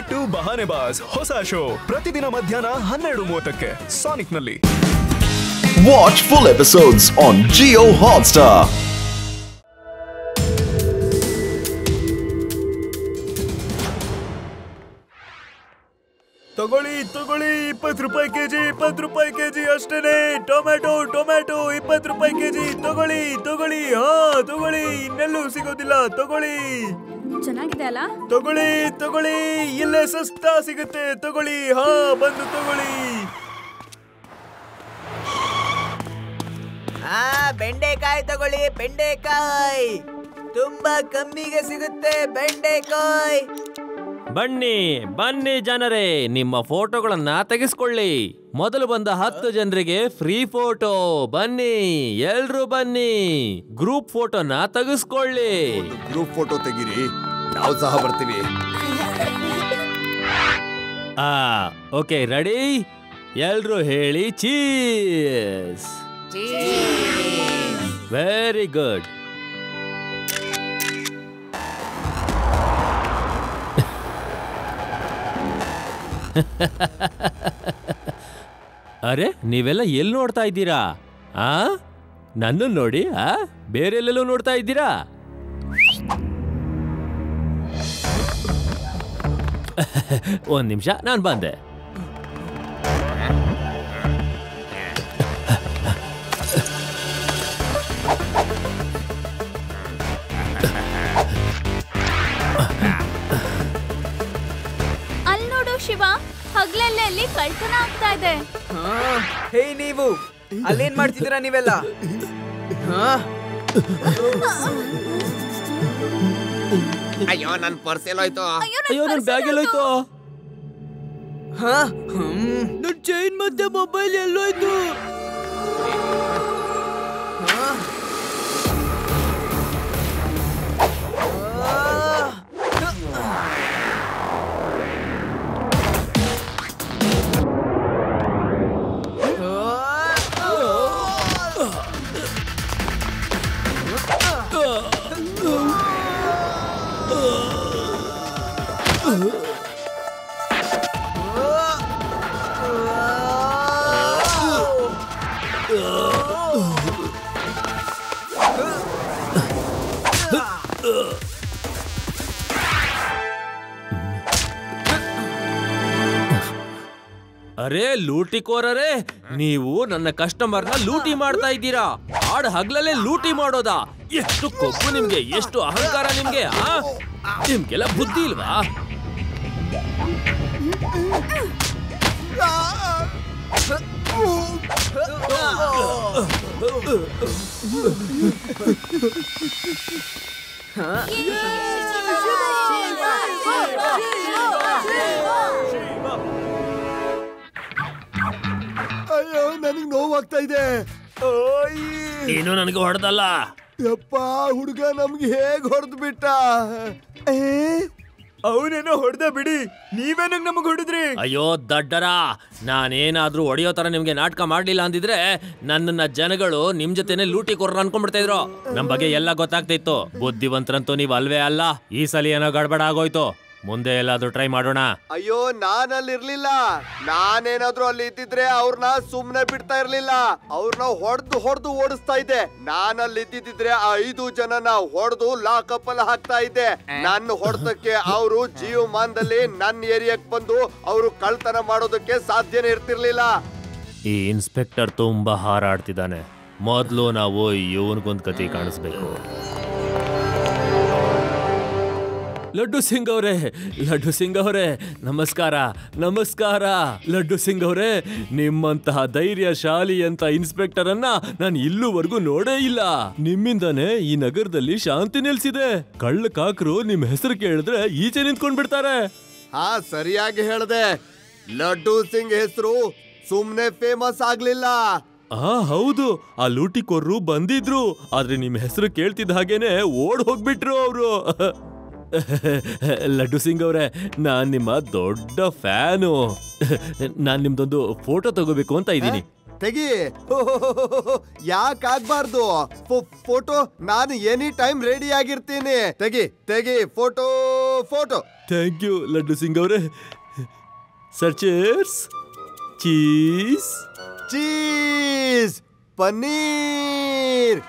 ಲಡ್ಡು ಬಹಾನೆಬಾಜ್ ಹೊಸ ಶೋ ಪ್ರತಿದಿನ ಮಧ್ಯಾಹ್ನ 12:30ಕ್ಕೆ ಸಾನಿಕ್ನಲ್ಲಿ. Watch full episodes on Jio Hotstar. ತಗೊಳ್ಳಿ 20 ರೂಪಾಯಿ ಕೆಜಿ, 20 ರೂಪಾಯಿ ಕೆಜಿ ಅಷ್ಟೇನೆ. ಟೊಮ್ಯಾಟೊ 20 ರೂಪಾಯಿ ಕೆಜಿ. ತಗೊಳ್ಳಿ ತಗೊಳ್ಳಿ ಇನ್ನೆಲ್ಲೂ ಸಿಗೋದಿಲ್ಲ. ತಗೊಳ್ಳಿ. ಚೆನ್ನಾಗಿದೆ ಅಲ್ಲ? ತಗೊಳ್ಳಿ ಇಲ್ಲೇ ಸಸ್ತಾ ಸಿಗುತ್ತೆ. ತಗೊಳ್ಳಿ, ಬಂದು ತಗೊಳ್ಳಿ. ಬೆಂಡೆಕಾಯಿ ತಗೊಳ್ಳಿ, ಬೆಂಡೆಕಾಯಿ ತುಂಬಾ ಕಮ್ಮಿಗೆ ಸಿಗುತ್ತೆ. ಬೆಂಡೆಕಾಯಿ ಬನ್ನಿ ಜನರೇ, ನಿಮ್ಮ ಫೋಟೋಗಳನ್ನ ತೆಗೆಸ್ಕೊಳ್ಳಿ. ಮೊದಲು ಬಂದ 10 ಜನರಿಗೆ ಫ್ರೀ ಫೋಟೋ. ಬನ್ನಿ, ಎಲ್ರು ಬನ್ನಿ, ಗ್ರೂಪ್ ಫೋಟೋನ ತೆಗೆಸ್ಕೊಳ್ಳಿ. ಗ್ರೂಪ್ ಫೋಟೋ ತೆಗೀರಿ, ನಾವು ಸಹ ಬರ್ತೀವಿ. Okay, ready? ಎಲ್ರು ಹೇಳಿ ಚೀಸ್. Very good. ಅರೆ, ನೀವೆಲ್ಲ ಎಲ್ಲಿ ನೋಡ್ತಾ ಇದ್ದೀರಾ? ನನ್ನ ನೋಡಿ, ಬೇರೆ ಎಲ್ಲೆಲ್ಲೋ ನೋಡ್ತಾ ಇದ್ದೀರಾ? ಒಂದ್ ನಿಮಿಷ, ನಾನು ಬಂದೆ. ಅಲ್ಲಿ ನೋಡು ಶಿವ, ಹಗಲಲ್ಲಿ ಕಳ್ತನ ಆಗ್ತಾ ಇದೆ. ಹೇ, ನೀವು ಅಲ್ಲೇನ್ ಮಾಡ್ತಿದ್ದೀರಾ ನೀವೆಲ್ಲ? ಅಯ್ಯೋ, ನನ್ ಪರ್ಸ್ ಎಲ್ಲೋಯ್ತು. ಅಯ್ಯೋ, ನನ್ನ ಬ್ಯಾಗ್ ಎಲ್ಲೋಯ್ತು. ನನ್ ಚೈನ್ ಮತ್ತೆ ಮೊಬೈಲ್ ಎಲ್ಲೋಯ್ತು. ಅರೆ ಲೂಟಿಕೋರರೇ, ನೀವು ನನ್ನ ಕಸ್ಟಮರ್ನ ಲೂಟಿ ಮಾಡ್ತಾ ಇದ್ದೀರಾ. ಹಗಲಲ್ಲೇ ಲೂಟಿ ಮಾಡೋದಾ? ಎಷ್ಟು ಕೊಬ್ಬು ನಿಮ್ಗೆ, ಎಷ್ಟು ಅಹಂಕಾರ ನಿಮ್ಗೆ. ನಿಮ್ಗೆಲ್ಲ ಬುದ್ಧಿ ಇಲ್ವಾ? ಅಯ್ಯೋ, ನನಗ್ ನೋವಾಗ್ತಾ ಇದೆ. ನೀನು ನನಗೆ ಹೊಡೆದಲ್ಲ. ಯಪ್ಪ, ಹುಡುಗ ನಮ್ಗೆ ಹೇಗ್ ಹೊಡೆದು ಬಿಟ್ಟ. ಅವನೇನೋ ಹೊಡೆದ ಬಿಡಿ, ನೀವೇನಂಗ್ ನಮಗ್ ಹೊಡೆದ್ರಿ? ಅಯ್ಯೋ ದಡ್ಡರ, ನಾನೇನಾದ್ರೂ ಹೊಡೆಯೋ ತರ ನಿಮ್ಗೆ ನಾಟಕ ಮಾಡ್ಲಿಲ್ಲ ಅಂದಿದ್ರೆ ನನ್ನನ್ನ ಜನಗಳು ನಿಮ್ ಜೊತೆನೆ ಲೂಟಿ ಕೊರ್ರ ಅನ್ಕೊಂಡ್ಬಿಡ್ತಾ ಇದ್ರು. ನಮ್ ಬಗ್ಗೆ ಎಲ್ಲ ಗೊತ್ತಾಗ್ತಿತ್ತು. ಬುದ್ಧಿವಂತರಂತೂ ನೀವ್ ಅಲ್ವೇ ಅಲ್ಲ. ಈ ಸಲ ಏನೋ ಗಡ್ಬಡ ಆಗೋಯ್ತು. ಮುಂದೆ ಎಲ್ಲಾದ್ರೂ ಟ್ರೈ ಮಾಡೋಣ. ಅಯ್ಯೋ, ನಾನಲ್ಲಿ ಇರ್ಲಿಲ್ಲ. ನಾನೇನಾದ್ರೂ ಅಲ್ಲಿ ಇದ್ದಿದ್ರೆ ಅವ್ರನ್ನ ಸುಮ್ನೆ ಬಿಡ್ತಾ ಇರ್ಲಿಲ್ಲ. ಅವ್ರನ್ನ ಹೊಡೆದು ಓಡಿಸ್ತಾ ಇದ್ದೆ. ನಾನಲ್ಲಿ ಇದ್ದಿದ್ರೆ 5 ಜನನ ಹೊಡೆದು ಲಾಕಪ್ ಅಲ್ಲಿ ಹಾಕ್ತಾ ಇದ್ದೆ. ನನ್ನ ಹೊಡೆದಕ್ಕೆ ಅವರು ಜೀವಮಾನದಲ್ಲಿ ನನ್ನ ಏರಿಯಾಕ್ ಬಂದು ಅವರು ಕಳ್ತನ ಮಾಡೋದಕ್ಕೆ ಸಾಧ್ಯನೇ ಇರ್ತಿರ್ಲಿಲ್ಲ. ಈ ಇನ್ಸ್ಪೆಕ್ಟರ್ ತುಂಬಾ ಹಾರಾಡ್ತಿದ್ದಾನೆ. ಮೊದ್ಲು ನಾವು ಇವನ್ಗೊಂದ್ ಕತೆ ಕಾಣಿಸ್ಬೇಕು. ಲಡ್ಡು ಸಿಂಗ್ ಅವರೇ ನಮಸ್ಕಾರ. ಲಡ್ಡು ಸಿಂಗ್ ಅವರೇ, ನಿಮ್ಮಂತಹ ಧೈರ್ಯಶಾಲಿ ಅಂತ ಇನ್ಸ್ಪೆಕ್ಟರ್ ಅನ್ನ ನಾನು ಇಲ್ಲೂವರೆಗೂ ನೋಡೇ ಇಲ್ಲ. ನಿಮ್ಮಿಂದಾನೇ ಈ ನಗರದಲ್ಲಿ ಶಾಂತಿ ನೆಲೆಸಿದೆ. ಕಳ್ಳ ಕಾಕರು ನಿಮ್ ಹೆಸರು ಕೇಳಿದ್ರೆ ಈಚೆ ನಿಂತ್ಕೊಂಡ್ ಬಿಡ್ತಾರೆ. ಸರಿಯಾಗಿ ಹೇಳ್ದೆ. ಲಡ್ಡು ಸಿಂಗ್ ಹೆಸರು ಸುಮ್ನೆ ಫೇಮಸ್ ಆಗ್ಲಿಲ್ಲ. ಹೌದು, ಆ ಲೂಟಿಕೋರ್ರು ಬಂದಿದ್ರು. ಆದ್ರೆ ನಿಮ್ ಹೆಸರು ಕೇಳ್ತಿದ್ದ ಹಾಗೇನೆ ಓಡ್ ಹೋಗ್ಬಿಟ್ರು ಅವರು. ಲಡ್ಡು ಸಿಂಗ್ ಅವರೇ, ನಾನ್ ನಿಮ್ಮ ದೊಡ್ಡ ಫ್ಯಾನು. ನಾನ್ ನಿಮ್ದೊಂದು ಫೋಟೋ ತಗೋಬೇಕು ಅಂತ ಇದ್ದೀನಿ. ತೆಗಿ. ಯಾಕಾಗ್ಬಾರ್ದು ಫೋಟೋ? ನಾನು ಎನಿ ಟೈಮ್ ರೆಡಿ ಆಗಿರ್ತೀನಿ. ತೆಗಿ photo photo. Thank you Laddu Singh ಅವರೇ. Sir cheers. Cheese. Cheese. Paneer.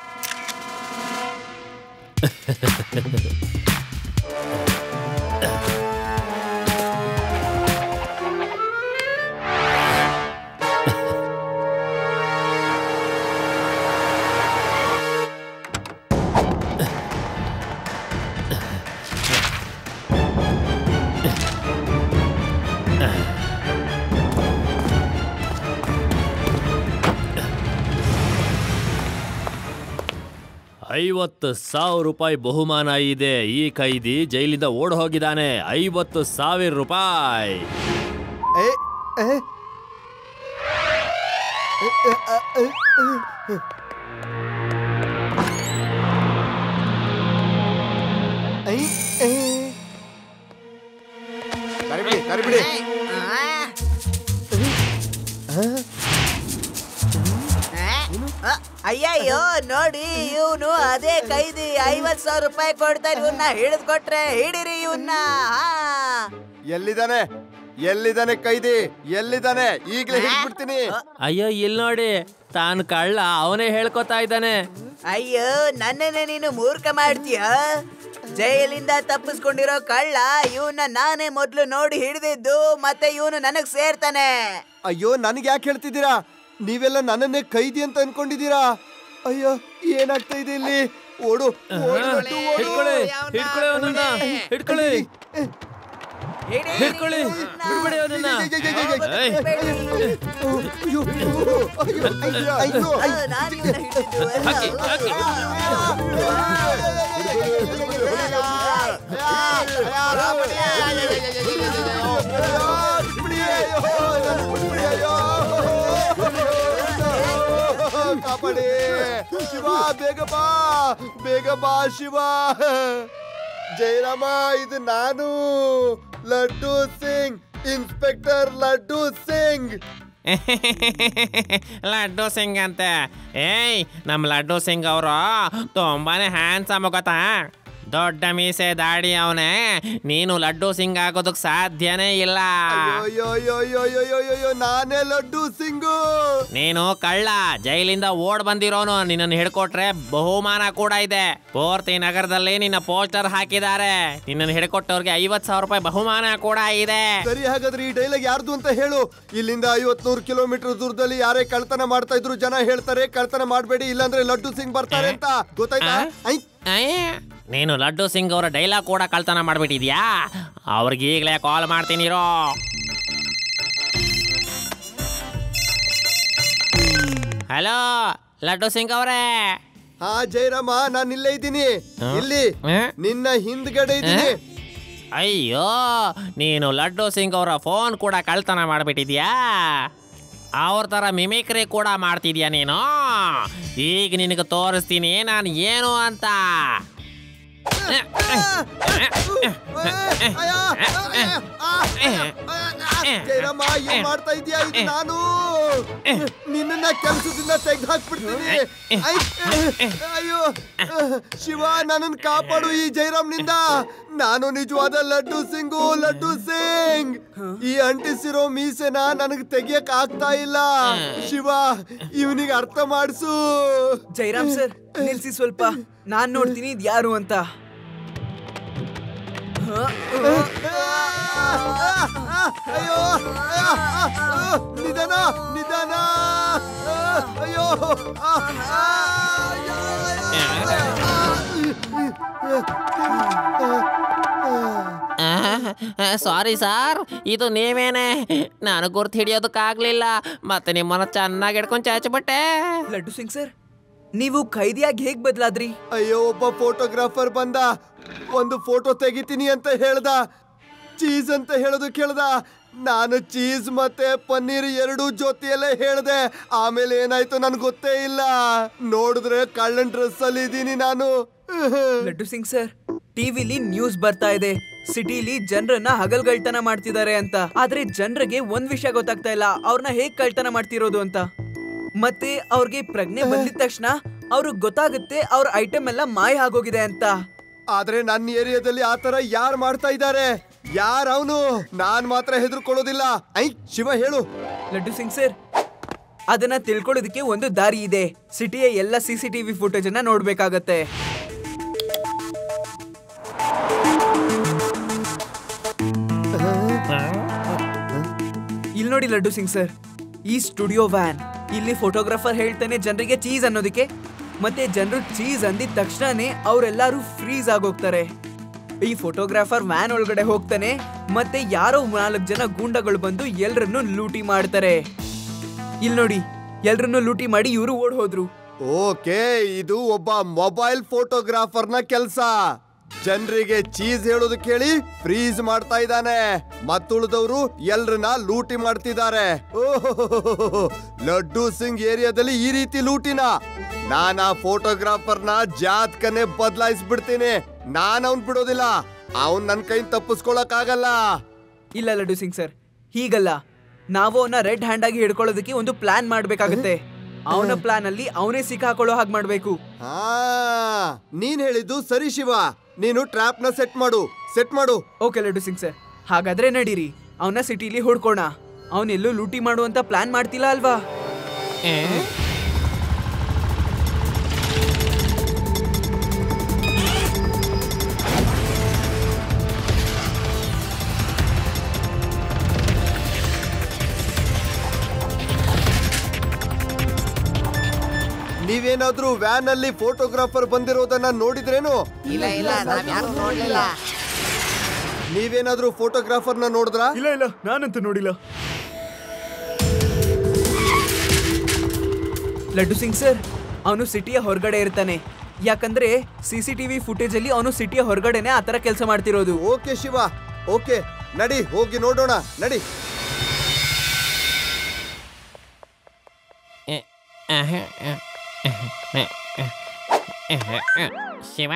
₹50,000 ಬಹುಮಾನ ಇದೆ. ಈ ಕೈದಿ ಜೈಲಿಂದ ಓಡ್ ಹೋಗಿದ್ದಾನೆ. ₹50,000. ಕರಿಬಿಡಿ. ಅಯ್ಯಯ್ಯೋ ನೋಡಿ, ಇವನು ಅದೇ ಕೈದಿ. ₹50,000 ಕೊಡ್ತಾರೆ. ಇವನ್ನ ಹಿಡಿದು ಕೊಟ್ರೆ ಹಿಡಿರಿ ಇವನ್ನ. ಎಲ್ಲಿದ್ದಾನೆ ಕೈದಿ? ಎಲ್ಲಿದ್ದಾನೆ? ಈಗಲೇ ಹಿಡ್ಬಿಡ್ತೀನಿ. ಅಯ್ಯೋ ಇಲ್ಲಿ ನೋಡಿ, ತಾನು ಕಳ್ಳ ಅವನೇ ಹೇಳ್ಕೊತಾ ಇದ್ದಾನೆ. ಅಯ್ಯೋ ನನ್ನೇ ನೀನು ಮೂರ್ಖ ಮಾಡ್ತೀಯ. ಜೈಲಿಂದ ತಪ್ಪಿಸ್ಕೊಂಡಿರೋ ಕಳ್ಳ ಇವನ್ನ ನಾನೇ ಮೊದ್ಲು ನೋಡಿ ಹಿಡಿದಿದ್ದು. ಮತ್ತೆ ಇವನು ನನಗ್ ಸೇರ್ತಾನೆ. ಅಯ್ಯೋ ನನಗೆ ಯಾಕೆ ಹೇಳ್ತಿದ್ದೀರಾ? ನೀವೆಲ್ಲ ನನ್ನನ್ನೇ ಕೈದಿ ಅಂತ ಅನ್ಕೊಂಡಿದ್ದೀರಾ? ಅಯ್ಯೋ ಏನಾಗ್ತಾ ಇದೆ ಇಲ್ಲಿ? ಓಡು. ಹಿಡ್ಕೊಳ್ಳಿ, ಬಿಡ್ಬೇಡಿ ಅವನನ್ನ. ಕಾಪಾಡಿ ಶಿವ, ಬೇಗ ಬಾ ಶಿವ. ಜಯರಾಮ, ಇದು ನಾನು ಲಡ್ಡು ಸಿಂಗ್, ಇನ್ಸ್ಪೆಕ್ಟರ್ ಲಡ್ಡು ಸಿಂಗ್. ಲಡ್ಡು ಸಿಂಗ್ ಅಂತೆ. ಏಯ್, ನಮ್ಮ ಲಡ್ಡು ಸಿಂಗ್ ಅವರು ತುಂಬಾನೇ ಹ್ಯಾಂಡ್ಸಮ್ ಗೊತ್ತಾ? ದೊಡ್ಡ ಮೀಸೆ ದಾಡಿ ಅವನೇ. ನೀನು ಲಡ್ಡು ಸಿಂಗ್ ಆಗೋದಕ್ಕೆ ಸಾಧ್ಯನೇ ಇಲ್ಲ. ಅಯ್ಯೋ ನಾನೇ ಲಡ್ಡು ಸಿಂಗು. ನೀನು ಕಳ್ಳ, ಜೈಲಿಂದ ಓಡ್ ಬಂದಿರೋನು. ನಿನ್ನನ್ನು ಹಿಡ್ಕೊಟ್ರೆ ಬಹುಮಾನ ಕೂಡ ಇದೆ. ಪೂರ್ತಿ ನಗರದಲ್ಲಿ ನಿನ್ನ ಪೋಸ್ಟರ್ ಹಾಕಿದ್ದಾರೆ. ನಿನ್ನನ್ನು ಹಿಡ್ಕೊಟ್ಟವ್ರಿಗೆ ₹50,000 ಬಹುಮಾನ ಕೂಡ ಇದೆ. ಸರಿ, ಹಾಗಾದ್ರೆ ಈ ಡೈಲಾಗ್ ಯಾರ್ದು ಅಂತ ಹೇಳು. ಇಲ್ಲಿಂದ 50-100 ಕಿಲೋಮೀಟರ್ ದೂರದಲ್ಲಿ ಯಾರೇ ಕಳ್ತನ ಮಾಡ್ತಾ ಇದ್ರು ಜನ ಹೇಳ್ತಾರೆ ಕಳ್ತನ ಮಾಡ್ಬೇಡಿ, ಇಲ್ಲಾಂದ್ರೆ ಲಡ್ಡು ಸಿಂಗ್ ಬರ್ತಾರೆ ಅಂತ. ಗೊತ್ತಾಯ್ತಾ? ನೀನು ಲಡ್ಡು ಸಿಂಗ್ ಅವರ ಡೈಲಾಗ್ ಕೂಡ ಕಳ್ತನ ಮಾಡ್ಬಿಟ್ಟಿದ್ಯಾ? ಅವ್ರಿಗೆ ಈಗಲೇ ಕಾಲ್ ಮಾಡ್ತೀನಿರೋ. ಹಲೋ ಲಡ್ಡು ಸಿಂಗ್ ಅವರೇ. ಹಾ ಜಯರಾಮ, ನಾನು ಇಲ್ಲೇ ಇದ್ದೀನಿ. ಇಲ್ಲಿ ನಿನ್ನ ಹಿಂದ್ಗಡೆ ಇದ್ದೀನಿ. ಅಯ್ಯೋ, ನೀನು ಲಡ್ಡು ಸಿಂಗ್ ಅವರ ಫೋನ್ ಕೂಡ ಕಳ್ತನ ಮಾಡ್ಬಿಟ್ಟಿದ್ಯಾ? ಅವ್ರ ಥರ ಮಿಮಿಕ್ರಿ ಕೂಡ ಮಾಡ್ತಿದ್ಯಾ ನೀನು? ಈಗ ನಿನಗೆ ತೋರಿಸ್ತೀನಿ ನಾನು ಏನು ಅಂತ. ಜಯರಾಮ, ಏನ್ ಮಾಡ್ತಾ ಇದೀಯಾ? ಇದು ನಾನು ನಿನ್ನ ಕೆಲಸದಿಂದ ತೆಗೆದು ಹಾಕ್ಬಿಡ್ತೀನಿ. ಅಯ್ಯೋ ಶಿವ, ನನ್ನನ್ನು ಕಾಪಾಡು ಈ ಜಯರಾಮ್ನಿಂದ. ನಾನು ನಿಜವಾದ ಲಡ್ಡು ಸಿಂಗ್. ಈ ಅಂಟಿಸಿರೋ ಮೀಸೆನ ನನಗೆ ತೆಗಿಯಕ್ ಆಗ್ತಾ ಇಲ್ಲ. ಶಿವ, ಇವನಿಗೆ ಅರ್ಥ ಮಾಡಿಸು. ಜೈರಾಮ್ ಸರ್, ನಿಲ್ಸಿ ಸ್ವಲ್ಪ. ನಾನ್ ನೋಡ್ತೀನಿ ಇದು ಯಾರು ಅಂತ. ಅಯ್ಯೋ, ನಿಧಾನ. ಅಯ್ಯೋ, ಸಾರಿ ಸರ್, ಇದು ನೀವೇನೆ? ನಾನು ಗುರ್ತು ಹಿಡಿಯೋದಕ್ಕಾಗ್ಲಿಲ್ಲ. ಮತ್ತೆ ನಿಮ್ಮನ್ನ ಚೆನ್ನಾಗಿ ಹಿಡ್ಕೊಂಡು ಚಾಚಿಬಿಟ್ಟೆ. ಲಡ್ಡು ಸಿಂಗ್ ಸರ್, ನೀವು ಖೈದಿಯಾಗಿ ಹೇಗ್ ಬದಲಾದ್ರಿ? ಅಯ್ಯೋ, ಒಬ್ಬ ಫೋಟೋಗ್ರಾಫರ್ ಬಂದ. ಒಂದು ಫೋಟೋ ತೆಗಿತೀನಿ ಅಂತ ಹೇಳ್ದ. ಚೀಸ್ ಅಂತ ಹೇಳೋದು ಕೇಳ್ದ. ನಾನು ಚೀಸ್ ಮತ್ತೆ ಪನ್ನೀರ್ ಎರಡೂ ಜೊತೆಯಲ್ಲೇ ಹೇಳ್ದೆ. ಆಮೇಲೆ ಏನಾಯ್ತು ನನ್ಗೆ ಗೊತ್ತೇ ಇಲ್ಲ. ನೋಡಿದ್ರೆ ಕಳ್ಳನ್ ಡ್ರೆಸ್ ಅಲ್ಲಿ ಇದ್ದೀನಿ ನಾನು. ಲಡ್ಡು ಸಿಂಗ್ ಸರ್, ಟಿವಿಲಿ ನ್ಯೂಸ್ ಬರ್ತಾ ಇದೆ, ಸಿಟಿಲಿ ಜನರನ್ನ ಹಗಲ್ಗಳ್ತನ ಮಾಡ್ತಿದ್ದಾರೆ ಅಂತ. ಆದ್ರೆ ಜನರಿಗೆ ಒಂದ್ ವಿಷಯ ಗೊತ್ತಾಗ್ತಾ ಇಲ್ಲ, ಅವ್ರನ್ನ ಹೇಗ್ ಕಳ್ತನ ಮಾಡ್ತಿರೋದು ಅಂತ. ಮತ್ತೆ ಅವ್ರಿಗೆ ಪ್ರಜ್ಞೆ ಬಂದಿದ ತಕ್ಷಣ ಅವ್ರಿಗೆ ಗೊತ್ತಾಗುತ್ತೆ ಅವ್ರ ಐಟಮ್ ಎಲ್ಲ ಮಾಯ ಆಗೋಗಿದೆ ಅಂತ. ಆದ್ರೆ ನನ್ನ ಏರಿಯಾದಲ್ಲಿ ಆತರ ಯಾರು ಮಾಡ್ತಾ ಇದ್ದಾರೆ? ಯಾರು ಅವನು? ನಾನ್ ಮಾತ್ರ ಹೆದರ್ಕೊಳ್ಳೋದಿಲ್ಲ. ಶಿವ ಹೇಳು. ಲಡ್ಡು ಸಿಂಗ್ ಸರ್, ಅದನ್ನ ತಿಳ್ಕೊಳ್ಳೋದಕ್ಕೆ ಒಂದು ದಾರಿ ಇದೆ. ಸಿಟಿಯ ಎಲ್ಲ CCTV ಫುಟೇಜ್ ಅನ್ನ ನೋಡ್ಬೇಕಾಗತ್ತೆ. ಇಲ್ಲಿ ನೋಡಿ ಲಡ್ಡು ಸಿಂಗ್ ಸರ್, ಈ ಸ್ಟುಡಿಯೋ ವ್ಯಾನ್. ಇಲ್ಲಿ ಫೋಟೋಗ್ರಾಫರ್ ಹೇಳ್ತಾನೆ ಜನರಿಗೆ ಚೀಸ್ ಅನ್ನೋದಕ್ಕೆ, ಮತ್ತೆ ಜನರು ಚೀಸ್ ಅಂದಿದ ತಕ್ಷಣನೇ ಅವರೆಲ್ಲರೂ ಫ್ರೀಸ್ ಆಗೋಗ್ತಾರೆ. ಈ ಫೋಟೋಗ್ರಾಫರ್ ವ್ಯಾನ್ ಒಳಗಡೆ ಹೋಗ್ತಾನೆ, ಮತ್ತೆ ಯಾರೋ 4 ಜನ ಗೂಂಡಗಳು ಬಂದು ಎಲ್ರನ್ನು ಲೂಟಿ ಮಾಡ್ತಾರೆ. ಇಲ್ಲಿ ನೋಡಿ, ಎಲ್ರನ್ನು ಲೂಟಿ ಮಾಡಿ ಇವರು ಓಡ್ ಹೋದ್ರು. ಓಕೆ, ಇದು ಒಬ್ಬ ಮೊಬೈಲ್ ಫೋಟೋಗ್ರಾಫರ್ನ ಕೆಲಸ. ಜನರಿಗೆ ಚೀಸ್ ಹೇಳೋದು ಕೇಳಿ ಫ್ರೀಸ್ ಮಾಡ್ತಾ ಇದ್ದಾನೆ, ಮತ್ತುಳಿದವರು ಎಲ್ರನ್ನ ಲೂಟಿ ಮಾಡ್ತಿದ್ದಾರೆ. ಓಹೋ, ಲಡ್ಡು ಸಿಂಗ್ ಏರಿಯಾದಲ್ಲಿ ಈ ರೀತಿ ಲೂಟಿನ? ನಾನ್ ಆ ಫೋಟೋಗ್ರಾಫರ್ನ ಜಾತ್ಕನೆ ಬದಲಾಯಿಸ್ಬಿಡ್ತೀನಿ. ನಾನ್ ಅವನ್ ಬಿಡೋದಿಲ್ಲ. ಅವನ್ ನನ್ ಕೈ ತಪ್ಪಿಸ್ಕೊಳಕ್ ಆಗಲ್ಲ. ಇಲ್ಲ ಲಡ್ಡು ಸಿಂಗ್ ಸರ್, ಹೀಗಲ್ಲ. ನಾವು ಅವನ ರೆಡ್ ಹ್ಯಾಂಡ್ ಆಗಿ ಹಿಡ್ಕೊಳ್ಳೋದಕ್ಕೆ ಒಂದು ಪ್ಲಾನ್ ಮಾಡ್ಬೇಕಾಗತ್ತೆ. ಅವನ ಪ್ಲಾನ್ ಅಲ್ಲಿ ಅವನೇ ಸಿಕ್ಕಾಕೊಳ್ಳೋ ಹಾಗೆ ಮಾಡ್ಬೇಕು. ನೀನ್ ಹೇಳಿದ್ದು ಸರಿ ಶಿವ. ನೀನು ಟ್ರ್ಯಾಪ್ ನ ಸೆಟ್ ಮಾಡು. ಓಕೆ ಲಡ್ಡು ಸಿಂಗ್ ಸರ್, ಹಾಗಾದ್ರೆ ನಡೀರಿ ಅವನ ಸಿಟಿಲಿ ಹುಡ್ಕೋಣ. ಅವನೆಲ್ಲೂ ಲೂಟಿ ಮಾಡುವಂತ ಪ್ಲಾನ್ ಮಾಡ್ತಿಲ್ಲ ಅಲ್ವಾ? ನೀವೇನಾದ್ರೂ ವ್ಯಾನ್ ಅಲ್ಲಿ ಫೋಟೋಗ್ರಾಫರ್ ಬಂದಿರೋದನ್ನ ನೋಡಿದ್ರೇನು? ನೀವೇನಾದ್ರೂ ಫೋಟೋಗ್ರಾಫರ್ನ ನೋಡಿದ್ರಾ? ಇಲ್ಲ, ನಾನಂತೂ ನೋಡಿಲ್ಲ. ಲಡ್ಡು ಸಿಂಗ್ ಸರ್, ಅವನು ಸಿಟಿಯ ಹೊರಗಡೆ ಇರ್ತಾನೆ. ಯಾಕಂದ್ರೆ CCTV ಫುಟೇಜ್ ಅಲ್ಲಿ ಅವನು ಸಿಟಿಯ ಹೊರಗಡೆನೆ ಆತರ ಕೆಲಸ ಮಾಡ್ತಿರೋದು. ಓಕೆ ಶಿವ, ಓಕೆ, ನಡಿ ಹೋಗಿ ನೋಡೋಣ, ನಡಿ. ಶಿವ,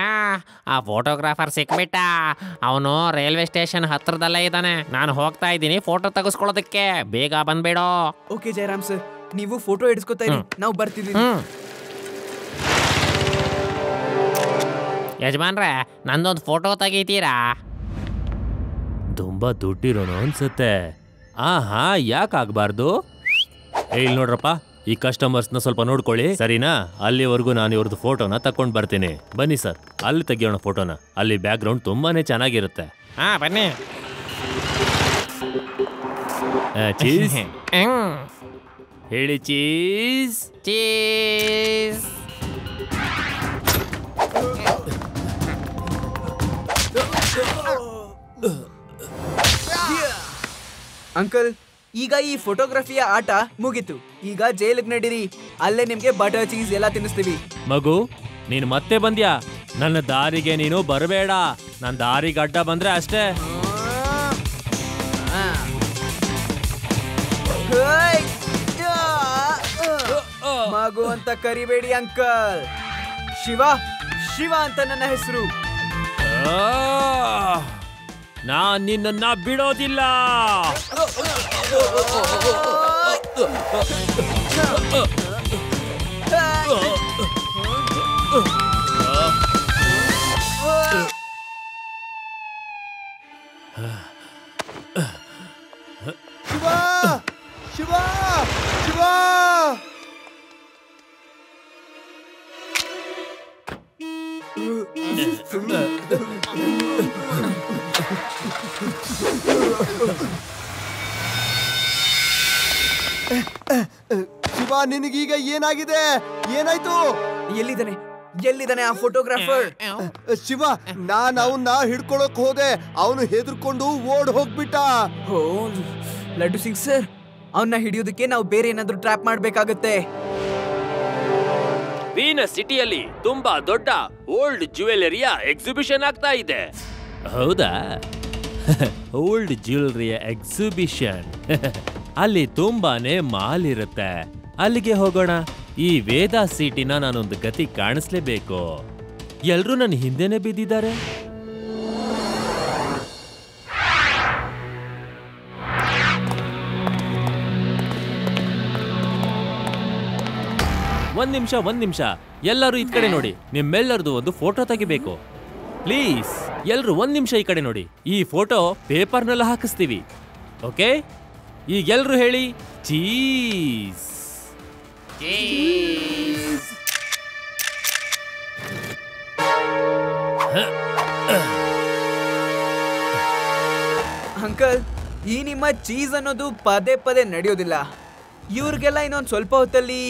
ಆ ಫೋಟೋಗ್ರಾಫರ್ ಸಿಕ್ಬಿಟ್ಟ. ಅವನು ರೈಲ್ವೆ ಸ್ಟೇಷನ್ ಹತ್ರದಲ್ಲೇ ಇದ್ದಾನೆ. ನಾನು ಹೋಗ್ತಾ ಇದ್ದೀನಿ ಫೋಟೋ ತೆಗೆಸ್ಕೊಳ್ಳೋದಕ್ಕೆ. ಬೇಗ ಬಂದ್ಬೇಡೋ. ಓಕೆ ಜಯರಾಮ್ ಸರ್, ನೀವು ಫೋಟೋ ಹಿಡಿಸ್ಕೊತಾ ಇರಿ, ನಾವು ಬರ್ತಿದ್ದೀವಿ. ಯಜಮಾನ್ರೆ, ನಂದೊಂದು ಫೋಟೋ ತೆಗಿತೀರಾ? ತುಂಬಾ ದುಡ್ಡಿರೋನು ಅನ್ಸುತ್ತೆ. ಆಹಾ, ಯಾಕಾಗಬಾರ್ದು? ಇಲ್ಲಿ ನೋಡ್ರಪ್ಪ, ಈ ಕಸ್ಟಮರ್ಸ್ನ ಸ್ವಲ್ಪ ನೋಡ್ಕೊಳ್ಳಿ, ಸರಿನಾ? ಅಲ್ಲಿವರೆಗೂ ನಾನು ಇವ್ರದ್ದು ಫೋಟೋನ ತಕೊಂಡು ಬರ್ತೀನಿ. ಬನ್ನಿ ಸರ್, ಅಲ್ಲಿ ತೆಗಿಯೋಣ ಫೋಟೋನ. ಅಲ್ಲಿ ಬ್ಯಾಕ್ ಗ್ರೌಂಡ್ ತುಂಬಾನೇ ಚೆನ್ನಾಗಿರುತ್ತೆ. ಬನ್ನಿ. ಚೀಸ್ ಹೇಳಿ, ಚೀಸ್. ಚೀಸ್. ಅಂಕಲ್, ಈಗ ಈ ಫೋಟೋಗ್ರಫಿಯ ಆಟ ಮುಗೀತು. ಈಗ ಜೈಲಿಗೆ ನಡೀರಿ, ಅಲ್ಲೇ ನಿಮ್ಗೆ ಬಟರ್ ಚೀಸ್ ಎಲ್ಲ ತಿನ್ನಿಸ್ತೀವಿ. ಮಗು, ನೀನು ಮತ್ತೆ ಬಂದ್ಯಾ? ನನ್ನ ದಾರಿಗೆ ನೀನು ಬರಬೇಡ. ನನ್ನ ದಾರಿಗೆ ಅಡ್ಡ ಬಂದ್ರೆ ಅಷ್ಟೇ. ಮಗು ಅಂತ ಕರಿಬೇಡಿ ಅಂಕಲ್. ಶಿವ ಅಂತ ನನ್ನ ಹೆಸರು. ನಾನ್ ನಿನ್ನ ಬಿಡೋದಿಲ್ಲ. ಶಿವ, ಶಿವ, ನಿನಗೀಗ ಏನಾಗಿದೆ? ಏನಾಯ್ತು? ಎಲ್ಲಿದ್ದಾನೆ ಆ ಫೋಟೋಗ್ರಾಫರ್? ಶಿವ, ನಾನ್ ಅವನ್ನ ಹಿಡ್ಕೊಳಕ್ ಹೋದೆ. ಅವನು ಹೆದರ್ಕೊಂಡು ಓಡ್ ಹೋಗ್ಬಿಟ್ಟ. ಲಡ್ಡು ಸಿಂಗ್ ಸರ್, ಅವನ್ನ ಹಿಡಿಯೋದಕ್ಕೆ ನಾವು ಬೇರೆ ಏನಾದ್ರೂ ಟ್ರ್ಯಾಪ್ ಮಾಡ್ಬೇಕಾಗತ್ತೆ. ವೀನಸ್ ಸಿಟಿಯಲ್ಲಿ ತುಂಬಾ ದೊಡ್ಡ ಓಲ್ಡ್ ಜ್ಯುವೆಲರಿಯ ಎಕ್ಸಿಬಿಷನ್ ಆಗ್ತಾ ಇದೆ. ಹೌದಾ? ಓಲ್ಡ್ ಜ್ಯುವೆಲರಿಯ ಎಕ್ಸಿಬಿಷನ್. ಅಲ್ಲಿ ತುಂಬಾನೇ ಮಾಲ್ ಇರುತ್ತೆ. ಅಲ್ಲಿಗೆ ಹೋಗೋಣ. ಈ ವೇದಾ ಸಿಟಿನ ನಾನೊಂದು ಗತಿ ಕಾಣಿಸ್ಲೇಬೇಕು. ಎಲ್ರೂ ನನ್ನ ಹಿಂದೆನೆ ಬಿದ್ದಿದ್ದಾರೆ. ಒಂದ್ ನಿಮಿಷ, ಎಲ್ಲರೂ ಇದ್ ಕಡೆ ನೋಡಿ. ನಿಮ್ಮೆಲ್ಲರದು ಒಂದು ಫೋಟೋ ತೆಗಿಬೇಕು. ಪ್ಲೀಸ್ ಎಲ್ರು ಒಂದ್ ನಿಮಿಷ ಈ ಕಡೆ ನೋಡಿ. ಈ ಫೋಟೋ ಪೇಪರ್ನೆಲ್ಲ ಹಾಕಿಸ್ತೀವಿ. ಓಕೆ, ಈಗ ಎಲ್ರು ಹೇಳಿ ಚೀಸ್. ಅಂಕಲ್, ಈ ನಿಮ್ಮ ಚೀಸ್ ಅನ್ನೋದು ಪದೇ ಪದೇ ನಡೆಯೋದಿಲ್ಲ. ಇವ್ರಿಗೆಲ್ಲ ಇನ್ನೊಂದು ಸ್ವಲ್ಪ ಹೊತ್ತಲ್ಲಿ,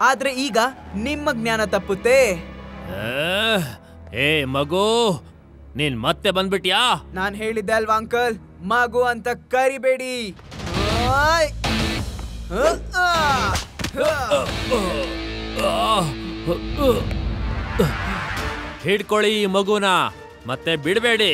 ಆದ್ರೆ ಈಗ ನಿಮ್ಮ ಜ್ಞಾನ ತಪ್ಪುತ್ತೆ. ಏ ಮಗು, ನೀನ್ ಮತ್ತೆ ಬಂದ್ಬಿಟ್ಯಾ? ನಾನ್ ಹೇಳಿದ್ದೆ ಅಲ್ವಾ ಅಂಕಲ್, ಮಗು ಅಂತ ಕರಿಬೇಡಿ. ಹಿಡ್ಕೊಳ್ಳಿ ಈ ಮಗುನ, ಮತ್ತೆ ಬಿಡಬೇಡಿ.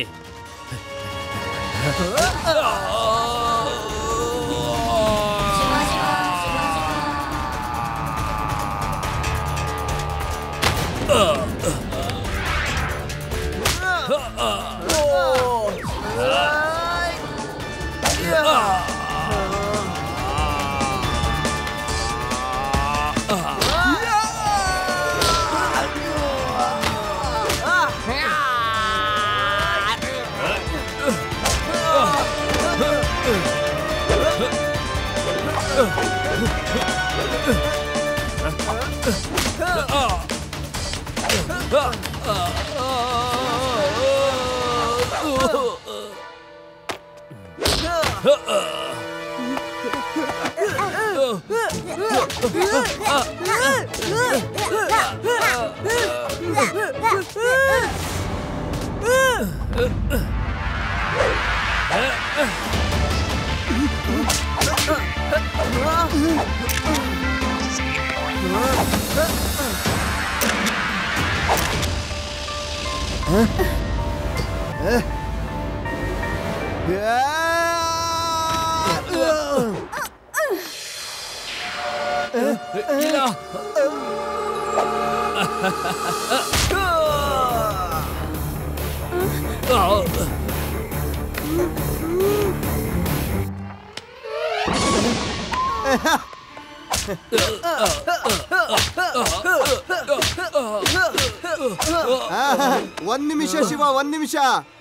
ಒಂದ್ ನಿಮಿಷ ಶಿವ, ಒಂದ್ ನಿಮಿಷ.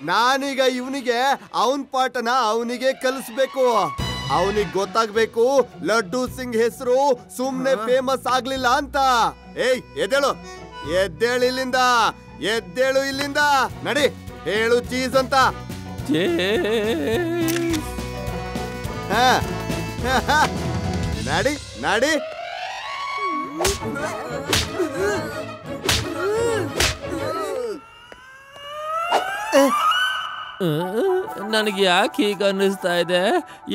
ನಾನೀಗ ಇವನಿಗೆ ಅವನ್ ಪಾಠನ ಅವನಿಗೆ ಕಲಿಸ್ಬೇಕು. ಅವನಿಗೆ ಗೊತ್ತಾಗ್ಬೇಕು ಲಡ್ಡು ಸಿಂಗ್ ಹೆಸರು ಸುಮ್ನೆ ಫೇಮಸ್ ಆಗ್ಲಿಲ್ಲ ಅಂತ. ಏಯ್ ಎದ್ದೇಳು, ಎದ್ದೇಳು ಇಲ್ಲಿಂದ, ಎದ್ದೇಳು ಇಲ್ಲಿಂದ. ನಡಿ, ಹೇಳು ಚೀಸ್ ಅಂತ. ನಡಿ ನಡಿ. ನನಗೆ ಯಾಕೆ ಹೀಗ ಅನ್ನಿಸ್ತಾ ಇದೆ?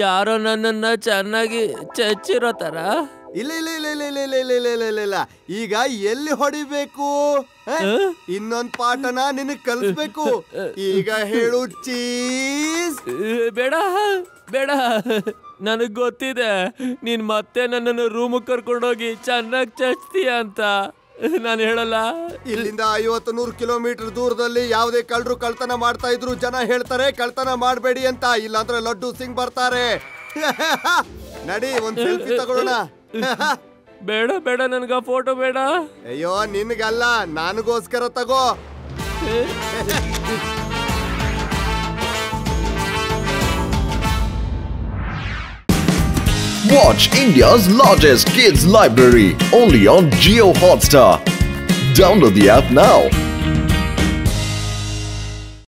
ಯಾರೋ ನನ್ನನ್ನ ಚೆನ್ನಾಗಿ ಚಚ್ಚಿರೋ ತರ. ಇಲ್ಲ ಇಲ್ಲ ಇಲ್ಲ ಇಲ್ಲ ಇಲ್ಲ ಇಲ್ಲ ಇಲ್ಲ ಇಲ್ಲ ಇಲ್ಲ ಇಲ್ಲ. ಈಗ ಎಲ್ಲಿ ಹೊಡಿಬೇಕು? ಇನ್ನೊಂದ್ ಪಾಠನ ನಿನಗ್ ಕಲಿಸ್ಬೇಕು. ಈಗ ಹೇಳು ಚೀಸ್. ಬೇಡ ಬೇಡ, ನನಗ್ ಗೊತ್ತಿದೆ ನೀನ್ ಮತ್ತೆ ನನ್ನನ್ನು ರೂಮ್ ಕರ್ಕೊಂಡೋಗಿ ಚೆನ್ನಾಗಿ ಚಚ್ತೀಯ ಅಂತ. ನಾನು ಹೇಳಲ್ಲ. ಇಲ್ಲಿಂದ 50-100 ಕಿಲೋಮೀಟರ್ ದೂರದಲ್ಲಿ ಯಾವುದೇ ಕಳ್ಳರು ಕಳ್ತನ ಮಾಡ್ತಾ ಇದ್ರು ಜನ ಹೇಳ್ತಾರೆ ಕಳ್ತನ ಮಾಡಬೇಡಿ ಅಂತ. ಇಲ್ಲಾಂದ್ರೆ ಲಡ್ಡು ಸಿಂಗ್ ಬರ್ತಾರೆ. ನಡಿ, ಒಂದ್ ಸೆಲ್ಫಿ ತಗೊಳ್ಳೋಣ. ಬೇಡ ಬೇಡ, ನನ್ಗ ಫೋಟೋ ಬೇಡ. ಅಯ್ಯೋ, ನಿನ್ಗಲ್ಲ, ನನಗೋಸ್ಕರ ತಗೋ. Watch India's largest kids library only on Jio Hotstar. Download the app now.